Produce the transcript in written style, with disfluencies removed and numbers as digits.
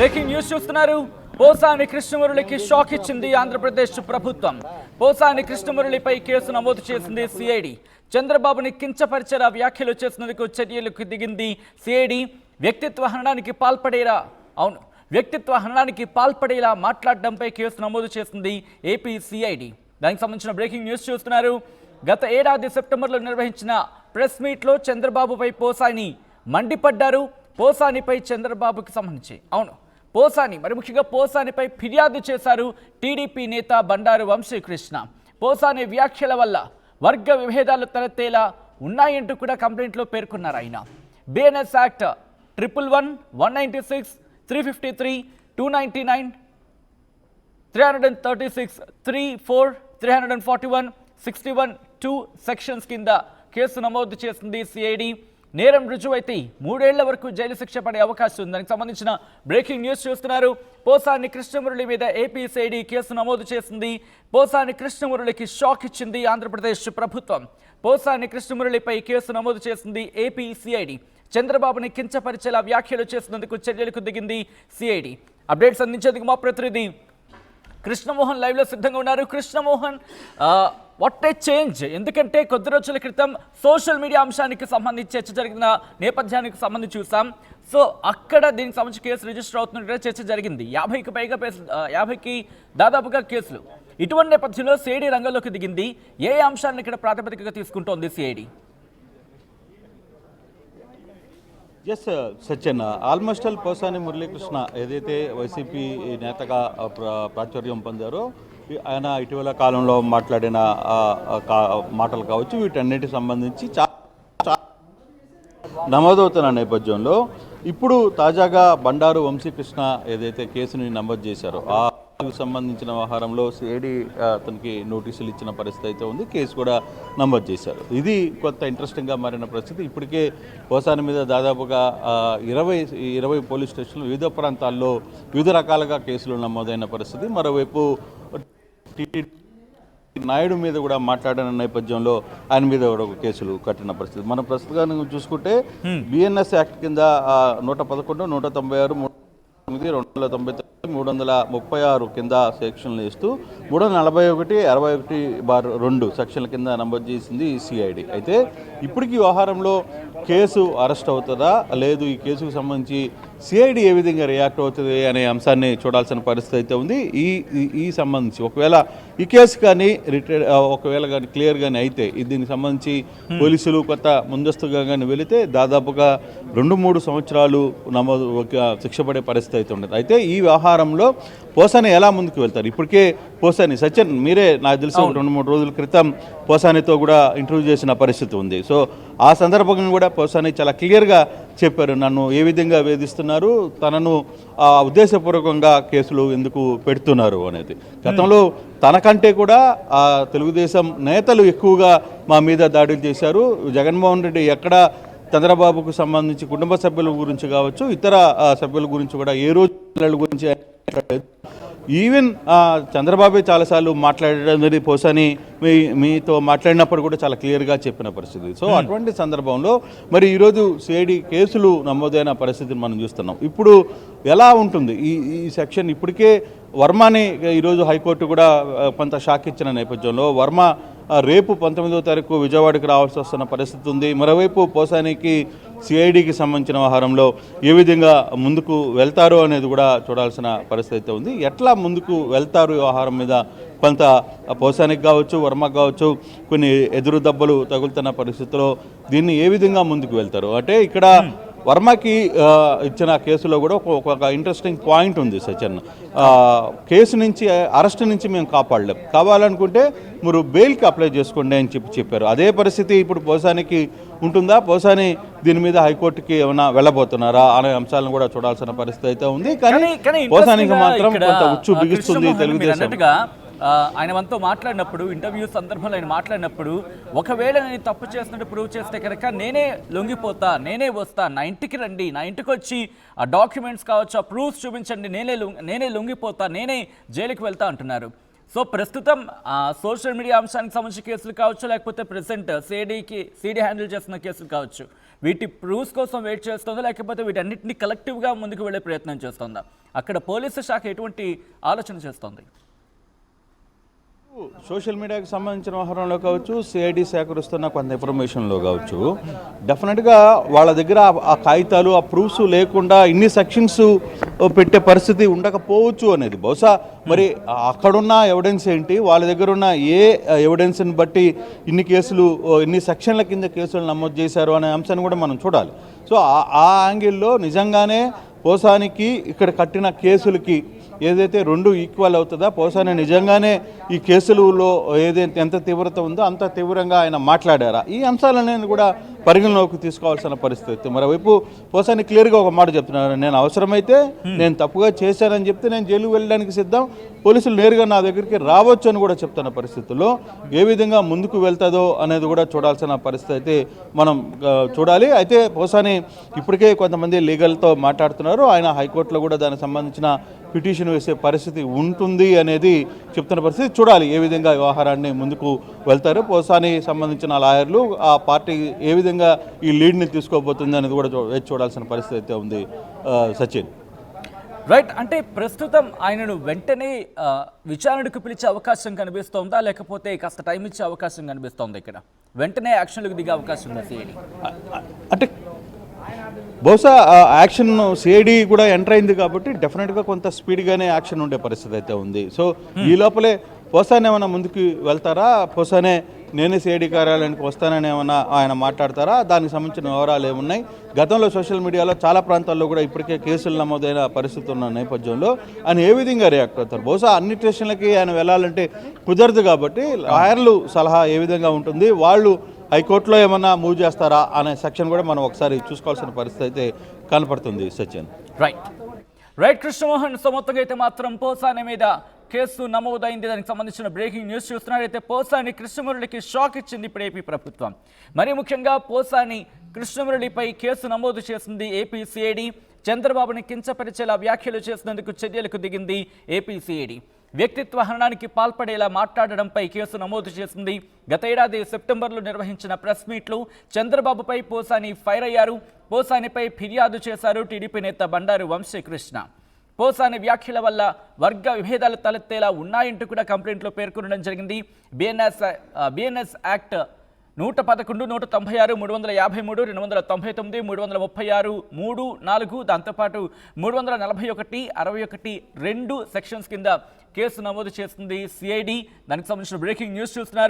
Breaking news చూస్తున్నారు. Posani కృష్ణమురళికి shock ఇచ్చింది ఆంధ్రప్రదేశ్ ప్రభుత్వం. పోసాని కృష్ణమురళిపై కేసు నమోదు చేసింది సిఐడి. చంద్రబాబుని కించపరిచేలా వ్యాఖ్యలు చేసినందుకు చర్యలకు దిగింది సిఐడి. వ్యక్తిత్వ హననానికి పాల్పడేలా మాట్లాడడంపై కేసు నమోదు చేసింది ఏపీ సిఐడి. దానికి సంబంధించిన బ్రేకింగ్ న్యూస్ చూస్తున్నారు. గత ఏడాది సెప్టెంబర్లో నిర్వహించిన ప్రెస్ మీట్లో చంద్రబాబుపై పోసాని మండిపడ్డారు. పోసానిపై చంద్రబాబుకి సంబంధించి పోసాని మరి ముఖ్యంగా పోసానిపై ఫిర్యాదు చేశారు టీడీపీ నేత బండారు వంశీకృష్ణ. పోసాని వ్యాఖ్యల వల్ల వర్గ విభేదాలు తలెత్తేలా ఉన్నాయంటూ కూడా కంప్లైంట్లో పేర్కొన్నారు ఆయన. బిఎన్ఎస్ యాక్ట్ 111, 196, 353, 299, 336, 34, 341, 61, 2 సెక్షన్స్ కింద కేసు నమోదు చేసింది సిఐడి. నేరం రుజువైతే 3 ఏళ్ల వరకు జైలు శిక్ష పడే అవకాశం ఉంది. దానికి సంబంధించిన బ్రేకింగ్ న్యూస్ చూస్తున్నారు. పోసాని కృష్ణమురళి మీద ఏపీ సిఐడి కేసు నమోదు చేసింది. పోసాని కృష్ణమురళికి షాక్ ఇచ్చింది ఆంధ్రప్రదేశ్ ప్రభుత్వం. పోసాని కృష్ణమురళిపై కేసు నమోదు చేసింది ఏపీ సిఐడి. చంద్రబాబుని కించపరిచేలా వ్యాఖ్యలు చేసినందుకు చర్యలకు దిగింది సిఐడి. అప్డేట్స్ అందించేందుకు మా ప్రతినిధి కృష్ణమోహన్ లైవ్లో సిద్ధంగా ఉన్నారు. Krishnamohan, what a change? ఎందుకంటే కొద్ది రోజుల క్రితం సోషల్ మీడియా అంశానికి సంబంధించి చర్చ జరిగిన నేపథ్యానికి సంబంధించి చూసాం. సో అక్కడ దీనికి సంబంధించి కేసు రిజిస్టర్ అవుతున్నట్టుగా చర్చ జరిగింది. 50కి దాదాపుగా కేసులు. ఇటువంటి నేపథ్యంలో సిఐడి రంగంలోకి దిగింది. ఏ అంశాలను ఇక్కడ ప్రాతిపదికగా తీసుకుంటోంది CID? S Satyan, almost all Posani Muralikrishna ఏదైతే వైసీపీ నేతగా ప్రాచుర్యం పొందారో ఆయన ఇటీవల కాలంలో మాట్లాడిన మాటలు కావచ్చు, వీటన్నిటికి సంబంధించి నమోదవుతున్న నేపథ్యంలో ఇప్పుడు తాజాగా బండారు వంశీకృష్ణ ఏదైతే కేసుని నమోదు చేశారో ఆ సంబంధించిన వ్యవహారంలో సిఐడి అతనికి నోటీసులు ఇచ్చిన పరిస్థితి అయితే ఉంది. కేసు కూడా నమోదు చేశారు. ఇది కొత్త ఇంట్రెస్టింగ్గా మారిన పరిస్థితి. ఇప్పటికే పోసాని మీద దాదాపుగా 20 పోలీస్ స్టేషన్లు వివిధ ప్రాంతాల్లో వివిధ రకాలుగా కేసులు నమోదైన పరిస్థితి. మరోవైపు నాయుడు మీద కూడా మాట్లాడిన నేపథ్యంలో ఆయన మీద కూడా కేసులు కట్టిన పరిస్థితి. మనం ప్రస్తుతం చూసుకుంటే బిఎన్ఎస్ యాక్ట్ కింద 111, 196, 299, 336 కింద సెక్షన్లు ఇస్తూ 341, 61/2 సెక్షన్ల కింద నమోదు చేసింది సిఐడి. అయితే ఇప్పటికీ వ్యవహారంలో కేసు అరెస్ట్ అవుతుందా లేదు, ఈ కేసుకు సంబంధించి సిఐడి ఏ విధంగా రియాక్ట్ అవుతుంది అనే అంశాన్ని చూడాల్సిన పరిస్థితి అయితే ఉంది. ఈ సంబంధించి ఒకవేళ ఈ కేసు కానీ ఒకవేళ కానీ క్లియర్ కానీ అయితే దీనికి సంబంధించి పోలీసులు కొత్త ముందస్తుగా కానీ వెళితే దాదాపుగా 2-3 సంవత్సరాలు శిక్ష పడే పరిస్థితి అయితే ఉండదు. అయితే ఈ వ్యవహారంలో పోసాని ఎలా ముందుకు వెళ్తారు? ఇప్పటికే పోసాని సత్యన్ మీరే నాకు తెలిసి 2-3 రోజుల క్రితం పోసానితో కూడా ఇంటర్వ్యూ చేసిన పరిస్థితి ఉంది. సో ఆ సందర్భంగా కూడా పోసాని చాలా క్లియర్గా చెప్పారు, నన్ను ఏ విధంగా వేధిస్తున్నారు, తనను ఉద్దేశపూర్వకంగా కేసులు ఎందుకు పెడుతున్నారు అనేది. గతంలో తనకంటే కూడా తెలుగుదేశం నేతలు ఎక్కువగా మా మీద దాడులు చేశారు. జగన్మోహన్ రెడ్డి ఎక్కడ చంద్రబాబుకు సంబంధించి కుటుంబ సభ్యుల గురించి కావచ్చు, ఇతర సభ్యుల గురించి కూడా ఏ రోజు గురించి ఈవెన్ చంద్రబాబు చాలాసార్లు మాట్లాడేది పోసాని మీతో మాట్లాడినప్పుడు కూడా చాలా క్లియర్గా చెప్పిన పరిస్థితి. సో అటువంటి సందర్భంలో మరి ఈరోజు సిఐడి కేసులు నమోదైన పరిస్థితిని మనం చూస్తున్నాం. ఇప్పుడు ఎలా ఉంటుంది ఈ సెక్షన్? ఇప్పటికే వర్మని ఈరోజు హైకోర్టు కూడా కొంత షాక్ ఇచ్చిన నేపథ్యంలో వర్మ రేపు 19వ తారీఖు విజయవాడకి రావాల్సి వస్తున్న పరిస్థితి ఉంది. మరోవైపు పోసానికి సిఐడికి సంబంధించిన వ్యవహారంలో ఏ విధంగా ముందుకు వెళ్తారో అనేది కూడా చూడాల్సిన పరిస్థితి అయితే ఉంది. ఎట్లా ముందుకు వెళ్తారు వ్యవహారం మీద కొంత పోసానికి కావచ్చు, వర్మకు కావచ్చు కొన్ని ఎదురు దెబ్బలు తగులుతున్న పరిస్థితిలో దీన్ని ఏ విధంగా ముందుకు వెళ్తారు అంటే ఇక్కడ వర్మకి ఇచ్చిన కేసులో కూడా ఒక ఇంట్రెస్టింగ్ పాయింట్ ఉంది సత్యన్. కేసు నుంచి అరెస్ట్ నుంచి మేము కాపాడలేం, కావాలనుకుంటే మీరు బెయిల్కి అప్లై చేసుకోండి అని చెప్పారు. అదే పరిస్థితి ఇప్పుడు పోసానికి ఉంటుందా? పోసాని దీని మీద హైకోర్టుకి ఏమైనా వెళ్ళబోతున్నారా అనే అంశాలను కూడా చూడాల్సిన పరిస్థితి అయితే ఉంది. కానీ పోసానికి మాత్రం కొంత ఉచ్చు బిగిస్తుంది తెలుగుదేశం. ఆయన మనతో మాట్లాడినప్పుడు ఇంటర్వ్యూ సందర్భంలో ఆయన మాట్లాడినప్పుడు ఒకవేళ నేను తప్పు చేసినట్టు ప్రూవ్ చేస్తే కనుక నేనే లొంగిపోతా, నేనే వస్తా, నా ఇంటికి రండి, నా ఇంటికి వచ్చి ఆ డాక్యుమెంట్స్ కావచ్చు, ఆ ప్రూఫ్స్ చూపించండి, నేనే లొంగిపోతా, నేనే జైలుకి వెళ్తా అంటున్నారు. సో ప్రస్తుతం సోషల్ మీడియా అంశానికి సంబంధించిన కేసులు కావచ్చు, లేకపోతే ప్రెసెంట్ సిఐడి హ్యాండిల్ చేస్తున్న కేసులు కావచ్చు, వీటి ప్రూఫ్స్ కోసం వెయిట్ చేస్తుందా, లేకపోతే వీటన్నిటిని కలెక్టివ్గా ముందుకు వెళ్ళే ప్రయత్నం చేస్తుందా? అక్కడ పోలీసు శాఖ ఎటువంటి ఆలోచన చేస్తుంది? సోషల్ మీడియాకి సంబంధించిన వ్యవహారంలో కావచ్చు, సిఐడి సేకరిస్తున్న కొంత ఇన్ఫర్మేషన్లో కావచ్చు, డెఫినెట్గా వాళ్ళ దగ్గర ఆ కాగితాలు, ఆ ప్రూఫ్స్ లేకుండా ఇన్ని సెక్షన్స్ పెట్టే పరిస్థితి ఉండకపోవచ్చు అనేది. బహుశా మరి అక్కడున్న ఎవిడెన్స్ ఏంటి, వాళ్ళ దగ్గర ఉన్న ఏ ఎవిడెన్స్ని బట్టి ఇన్ని సెక్షన్ల కింద కేసులు నమోదు చేశారు అనే అంశాన్ని కూడా మనం చూడాలి. సో ఆ యాంగిల్లో నిజంగానే పోసానికి ఇక్కడ కట్టిన కేసులకి ఏదైతే రెండు ఈక్వల్ అవుతుందా, పోసాని నిజంగానే ఈ కేసులలో ఏదైతే ఎంత తీవ్రత ఉందో అంత తీవ్రంగా ఆయన మాట్లాడారా, ఈ అంశాలను కూడా పరిగణలోకి తీసుకోవాల్సిన పరిస్థితి. మరోవైపు పోసాని క్లియర్గా ఒక మాట చెప్తున్నారు, నేను అవసరమైతే నేను తప్పుగా చేశానని చెప్తే నేను జైలుకు వెళ్ళడానికి సిద్ధం, పోలీసులు నేరుగా నా దగ్గరికి రావచ్చు అని కూడా చెప్తున్న పరిస్థితుల్లో ఏ విధంగా ముందుకు వెళ్తుందో అనేది కూడా చూడాల్సిన పరిస్థితి అయితే మనం చూడాలి. అయితే పోసాని ఇప్పటికే కొంతమంది లీగల్తో మాట్లాడుతున్నారు, ఆయన హైకోర్టులో కూడా దానికి సంబంధించిన పిటిషన్ వేసే పరిస్థితి ఉంటుంది అనేది చెప్తున్న పరిస్థితి. చూడాలి ఏ విధంగా వ్యవహారాన్ని ముందుకు వెళ్తారు, పోసాని సంబంధించిన లాయర్లు, ఆ పార్టీ ఏ విధంగా ఈ లీడ్ని తీసుకోబోతుంది అనేది కూడా వేచి చూడాల్సిన పరిస్థితి అయితే ఉంది. సచిన్, రైట్, అంటే ప్రస్తుతం ఆయనను వెంటనే విచారణకు పిలిచే అవకాశం కనిపిస్తోందా, లేకపోతే కాస్త టైం ఇచ్చే అవకాశం కనిపిస్తోంది? ఇక్కడ వెంటనే యాక్షన్లకు దిగే అవకాశం ఉందా సిఐడి? అంటే బహుశా యాక్షన్ సిఐడి కూడా ఎంటర్ అయింది కాబట్టి డెఫినెట్గా కొంత స్పీడ్గానే యాక్షన్ ఉండే పరిస్థితి అయితే ఉంది. సో ఈ లోపలే పోసానే ఏమైనా ముందుకు వెళ్తారా, పోసానే నేనే సిఐడి కార్యాలయానికి వస్తానని ఏమన్నా ఆయన మాట్లాడతారా, దానికి సంబంధించిన వివరాలు ఏమున్నాయి? గతంలో సోషల్ మీడియాలో చాలా ప్రాంతాల్లో కూడా ఇప్పటికే కేసులు నమోదైన పరిస్థితి ఉన్న నేపథ్యంలో ఆయన ఏ విధంగా రియాక్ట్ అవుతారు? బహుశా అన్ని స్టేషన్లకి ఆయన వెళ్ళాలంటే కుదరదు కాబట్టి లాయర్లు సలహా ఏ విధంగా ఉంటుంది, వాళ్ళు హైకోర్టులో ఏమన్నా మూవ్ చేస్తారా అనే సెక్షన్ కూడా మనం ఒకసారి చూసుకోవాల్సిన పరిస్థితి అయితే కనపడుతుంది. సచిన్, రైట్ కృష్ణమోహన్, సో మొత్తంగా అయితే మాత్రం పోసాని మీద కేసు నమోదైంది. దానికి సంబంధించిన బ్రేకింగ్ న్యూస్ చూస్తున్నారు. అయితే పోసాని కృష్ణమురళికి షాక్ ఇచ్చింది ఇప్పుడు ఏపీ ప్రభుత్వం. మరి ముఖ్యంగా పోసాని కృష్ణమురళిపై కేసు నమోదు చేసింది ఏపీ సిఐడి. చంద్రబాబుని కించపరిచేలా వ్యాఖ్యలు చేసినందుకు చర్యలకు దిగింది ఏపీ సిఐడి. వ్యక్తిత్వ హననానికి పాల్పడేలా మాట్లాడడంపై కేసు నమోదు చేసింది. గత ఏడాది సెప్టెంబర్లో నిర్వహించిన ప్రెస్ మీట్లు చంద్రబాబుపై పోసాని ఫైర్ అయ్యారు. పోసానిపై ఫిర్యాదు చేశారు టీడీపీ నేత బండారు వంశీకృష్ణ. పోసాని వ్యాఖ్యల వల్ల వర్గ విభేదాలు తలెత్తేలా ఉన్నాయంటూ కూడా కంప్లైంట్లో పేర్కొనడం జరిగింది. బిఎన్ఎస్ యాక్ట్ 111, 196, 353, 299, 336, 3, 4 దాంతోపాటు 341, 61, 2 సెక్షన్స్ కింద కేసు నమోదు చేస్తుంది సిఐడి. దానికి సంబంధించిన బ్రేకింగ్ న్యూస్ చూస్తున్నారు.